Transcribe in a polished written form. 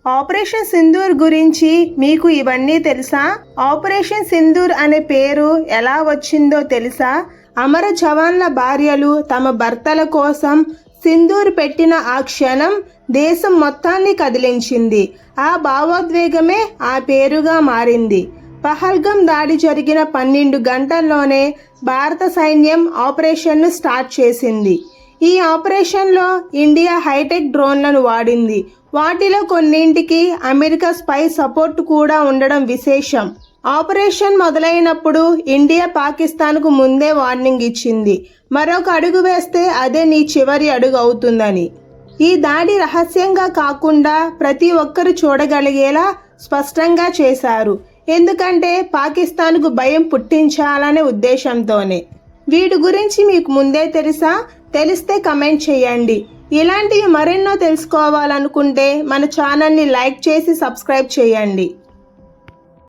Operation Sindoor గురించి మీకు ఇవన్నీ తెలుసా? ఆపరేషన్ సింధూర్ అనే పేరు ఎలా వచ్చిందో తెలుసా? అమర జవాన్ల భార్యలు తమ భర్తల కోసం సింధూర్ పెట్టిన ఆ క్షణం దేశం మొత్తాన్ని కదిలించింది. ఆ భావోద్వేగమే ఆ పేరుగా మారింది. పహల్గం దాడి జరిగిన 12 గంటల్లోనే భారత సైన్యం ఆపరేషన్ను స్టార్ట్ చేసింది. ఈ ఆపరేషన్లో ఇండియా హైటెక్ డ్రోన్లను వాడింది. వాటిలో కొన్నింటికి అమెరికా స్పై సపోర్ట్ కూడా ఉండడం విశేషం. ఆపరేషన్ మొదలైనప్పుడు ఇండియా పాకిస్తాన్కు ముందే వార్నింగ్ ఇచ్చింది, మరొక అడుగు వేస్తే అదే నీ చివరి అడుగు అవుతుందని. ఈ దాడి రహస్యంగా కాకుండా ప్రతి ఒక్కరు చూడగలిగేలా స్పష్టంగా చేశారు. ఎందుకంటే పాకిస్తాన్కు భయం పుట్టించాలనే ఉద్దేశంతోనే. వీటి గురించి మీకు ముందే తెలుసా? తెలిస్తే కమెంట్ చేయండి. ఇలాంటివి మరెన్నో తెలుసుకోవాలనుకుంటే మన ఛానల్ని లైక్ చేసి సబ్స్క్రైబ్ చేయండి.